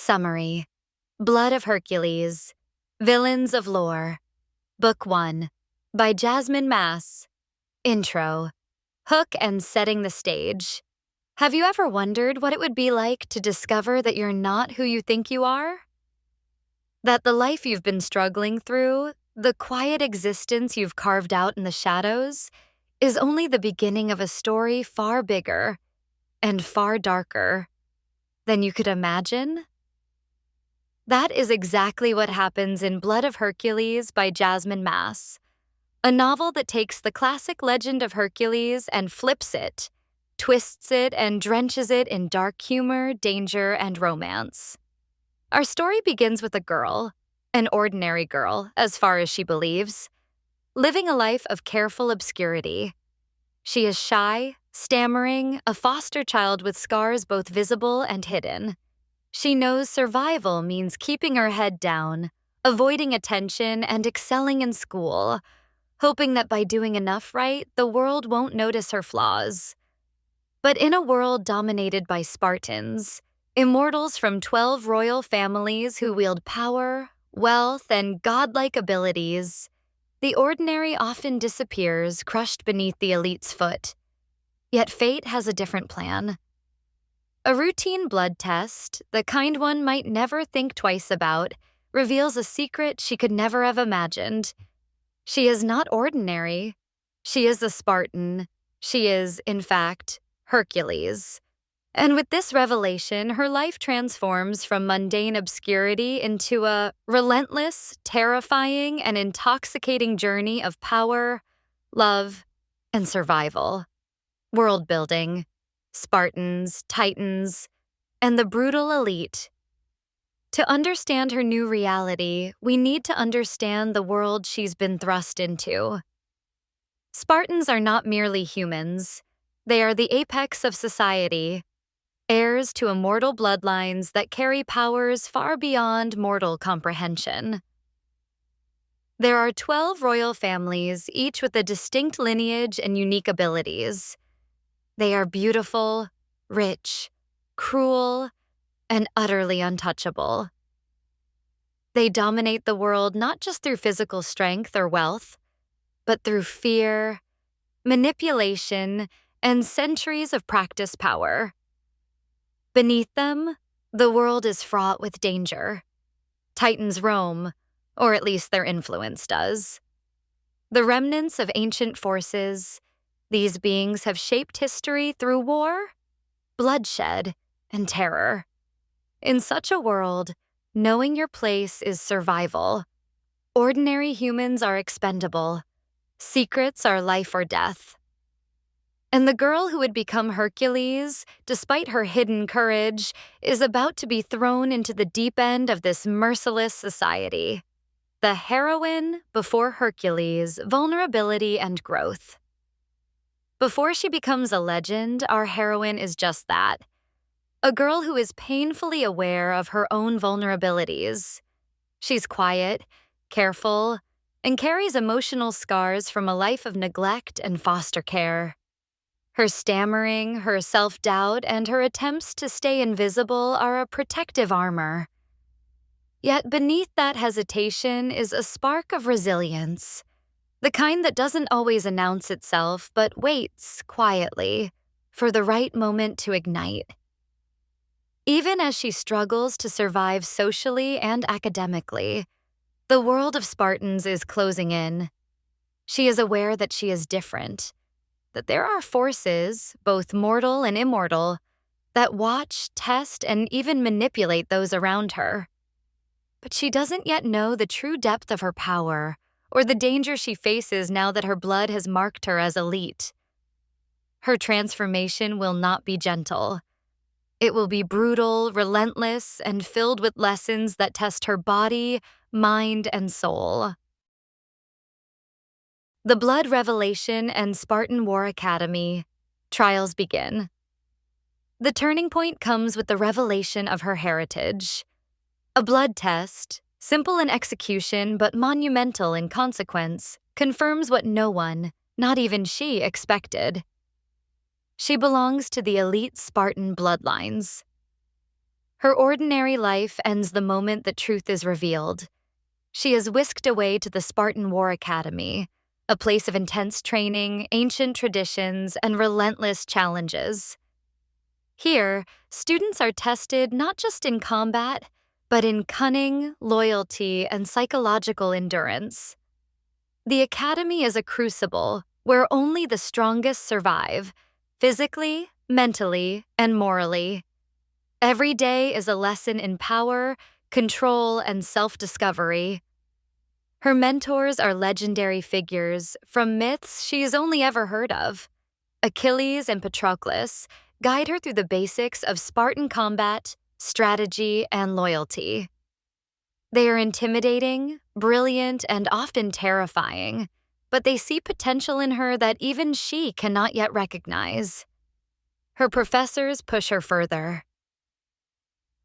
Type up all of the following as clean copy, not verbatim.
Summary: Blood of Hercules, Villains of Lore, Book 1, by Jasmine Mas. Intro: Hook and setting the stage. Have you ever wondered what it would be like to discover that you're not who you think you are? That the life you've been struggling through, the quiet existence you've carved out in the shadows, is only the beginning of a story far bigger and far darker than you could imagine? That is exactly what happens in Blood of Hercules by Jasmine Mas, a novel that takes the classic legend of Hercules and flips it, twists it, and drenches it in dark humor, danger, and romance. Our story begins with a girl, an ordinary girl, as far as she believes, living a life of careful obscurity. She is shy, stammering, a foster child with scars both visible and hidden. She knows survival means keeping her head down, avoiding attention, and excelling in school, hoping that by doing enough right, the world won't notice her flaws. But in a world dominated by Spartans, immortals from 12 royal families who wield power, wealth, and godlike abilities, the ordinary often disappears, crushed beneath the elite's foot. Yet fate has a different plan. A routine blood test, the kind one might never think twice about, reveals a secret she could never have imagined. She is not ordinary. She is a Spartan. She is, in fact, Hercules. And with this revelation, her life transforms from mundane obscurity into a relentless, terrifying, and intoxicating journey of power, love, and survival. Worldbuilding, Spartans, Titans, and the brutal elite. To understand her new reality, we need to understand the world she's been thrust into. Spartans are not merely humans. They are the apex of society, heirs to immortal bloodlines that carry powers far beyond mortal comprehension. There are 12 royal families, each with a distinct lineage and unique abilities. They are beautiful, rich, cruel, and utterly untouchable. They dominate the world not just through physical strength or wealth, but through fear, manipulation, and centuries of practiced power. Beneath them, the world is fraught with danger. Titans roam, or at least their influence does. The remnants of ancient forces, these beings have shaped history through war, bloodshed, and terror. In such a world, knowing your place is survival. Ordinary humans are expendable. Secrets are life or death. And the girl who would become Hercules, despite her hidden courage, is about to be thrown into the deep end of this merciless society. The heroine before Hercules, vulnerability and growth. Before she becomes a legend, our heroine is just that. A girl who is painfully aware of her own vulnerabilities. She's quiet, careful, and carries emotional scars from a life of neglect and foster care. Her stammering, her self-doubt, and her attempts to stay invisible are a protective armor. Yet beneath that hesitation is a spark of resilience. The kind that doesn't always announce itself, but waits quietly for the right moment to ignite. Even as she struggles to survive socially and academically, the world of Spartans is closing in. She is aware that she is different, that there are forces, both mortal and immortal, that watch, test, and even manipulate those around her. But she doesn't yet know the true depth of her power, or the danger she faces now that her blood has marked her as elite. Her transformation will not be gentle. It will be brutal, relentless, and filled with lessons that test her body, mind, and soul. The Blood Revelation and Spartan War Academy. Trials begin. The turning point comes with the revelation of her heritage. A blood test, simple in execution but monumental in consequence, confirms what no one, not even she, expected. She belongs to the elite Spartan bloodlines. Her ordinary life ends the moment the truth is revealed. She is whisked away to the Spartan War Academy, a place of intense training, ancient traditions, and relentless challenges. Here, students are tested not just in combat, but in cunning, loyalty, and psychological endurance. The academy is a crucible where only the strongest survive, physically, mentally, and morally. Every day is a lesson in power, control, and self-discovery. Her mentors are legendary figures from myths she's only ever heard of. Achilles and Patroclus guide her through the basics of Spartan combat, strategy, and loyalty. They are intimidating, brilliant, and often terrifying, but they see potential in her that even she cannot yet recognize. Her professors push her further.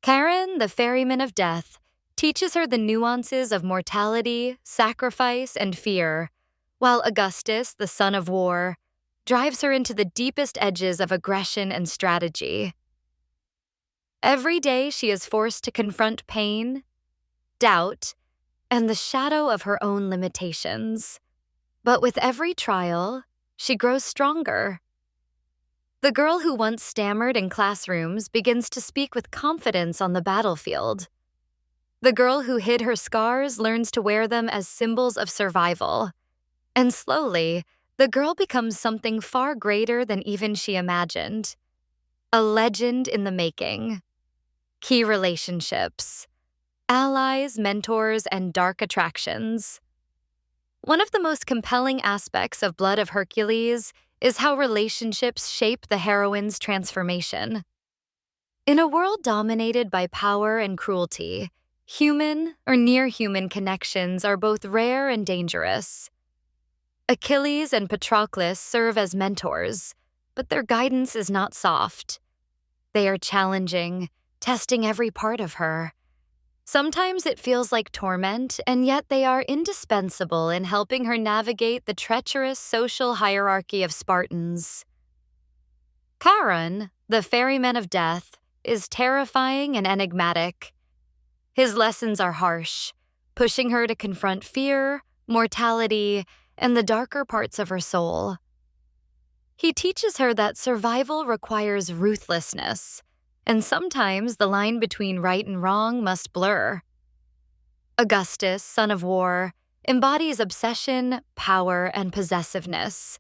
Charon, the ferryman of death, teaches her the nuances of mortality, sacrifice, and fear, while Augustus, the son of war, drives her into the deepest edges of aggression and strategy. Every day she is forced to confront pain, doubt, and the shadow of her own limitations. But with every trial, she grows stronger. The girl who once stammered in classrooms begins to speak with confidence on the battlefield. The girl who hid her scars learns to wear them as symbols of survival. And slowly, the girl becomes something far greater than even she imagined. A legend in the making. Key relationships. Allies, mentors, and dark attractions. One of the most compelling aspects of Blood of Hercules is how relationships shape the heroine's transformation. In a world dominated by power and cruelty, human or near-human connections are both rare and dangerous. Achilles and Patroclus serve as mentors, but their guidance is not soft. They are challenging, testing every part of her. Sometimes it feels like torment, and yet they are indispensable in helping her navigate the treacherous social hierarchy of Spartans. Charon, the ferryman of death, is terrifying and enigmatic. His lessons are harsh, pushing her to confront fear, mortality, and the darker parts of her soul. He teaches her that survival requires ruthlessness, and sometimes the line between right and wrong must blur. Augustus, son of war, embodies obsession, power, and possessiveness.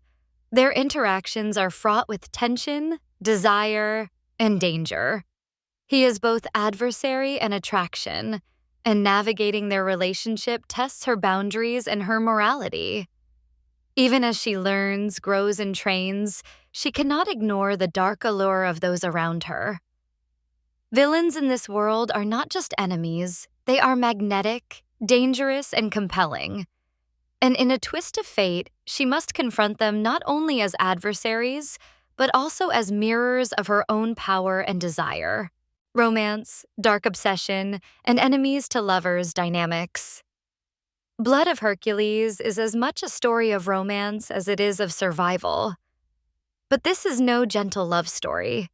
Their interactions are fraught with tension, desire, and danger. He is both adversary and attraction, and navigating their relationship tests her boundaries and her morality. Even as she learns, grows, and trains, she cannot ignore the dark allure of those around her. Villains in this world are not just enemies, they are magnetic, dangerous, and compelling. And in a twist of fate, she must confront them not only as adversaries, but also as mirrors of her own power and desire. Romance, dark obsession, and enemies to lovers dynamics. Blood of Hercules is as much a story of romance as it is of survival. But this is no gentle love story.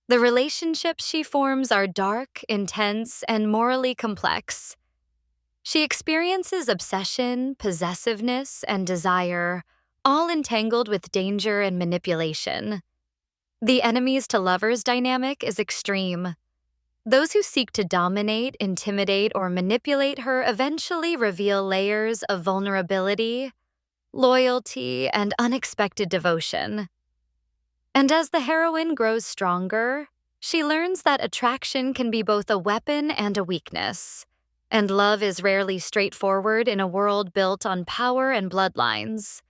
The relationships she forms are dark, intense, and morally complex. She experiences obsession, possessiveness, and desire, all entangled with danger and manipulation. The enemies to lovers dynamic is extreme. Those who seek to dominate, intimidate, or manipulate her eventually reveal layers of vulnerability, loyalty, and unexpected devotion. And as the heroine grows stronger, she learns that attraction can be both a weapon and a weakness, and love is rarely straightforward in a world built on power and bloodlines.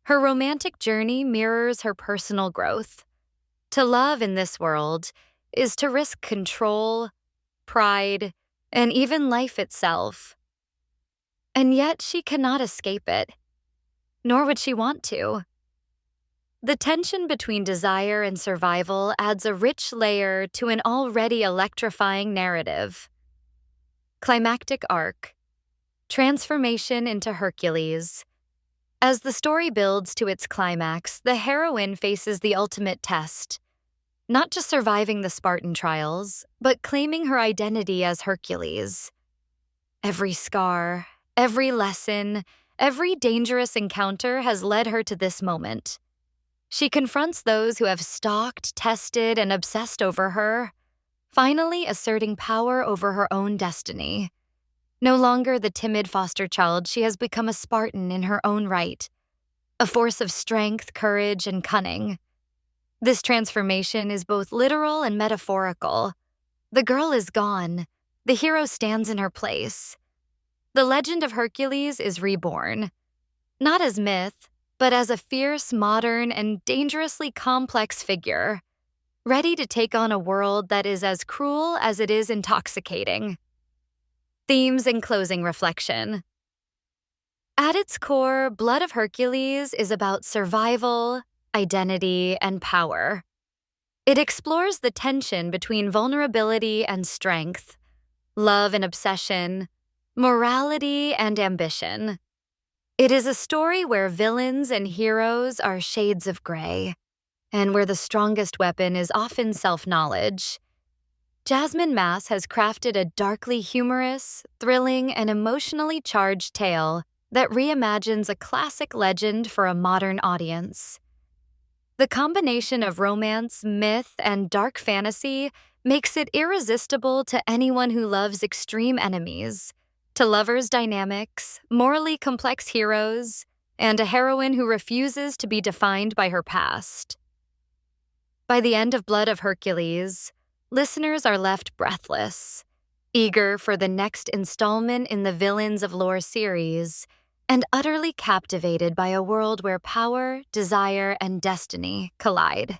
Her romantic journey mirrors her personal growth. To love in this world is to risk control, pride, and even life itself. And yet she cannot escape it, nor would she want to. The tension between desire and survival adds a rich layer to an already electrifying narrative. Climactic arc. Transformation into Hercules. As the story builds to its climax, the heroine faces the ultimate test. not just surviving the Spartan trials, but claiming her identity as Hercules. Every scar, every lesson, every dangerous encounter has led her to this moment. She confronts those who have stalked, tested, and obsessed over her, finally asserting power over her own destiny. No longer the timid foster child, she has become a Spartan in her own right, a force of strength, courage, and cunning. This transformation is both literal and metaphorical. The girl is gone. The hero stands in her place. The legend of Hercules is reborn, not as myth, but as a fierce, modern, and dangerously complex figure, ready to take on a world that is as cruel as it is intoxicating. Themes and closing reflection. At its core, Blood of Hercules is about survival, identity, and power. It explores the tension between vulnerability and strength, love and obsession, morality and ambition. It is a story where villains and heroes are shades of gray, and where the strongest weapon is often self-knowledge. Jasmine Mas has crafted a darkly humorous, thrilling, and emotionally charged tale that reimagines a classic legend for a modern audience. The combination of romance, myth, and dark fantasy makes it irresistible to anyone who loves extreme enemies, to lovers' dynamics, morally complex heroes, and a heroine who refuses to be defined by her past. By the end of Blood of Hercules, listeners are left breathless, eager for the next installment in the Villains of Lore series, and utterly captivated by a world where power, desire, and destiny collide.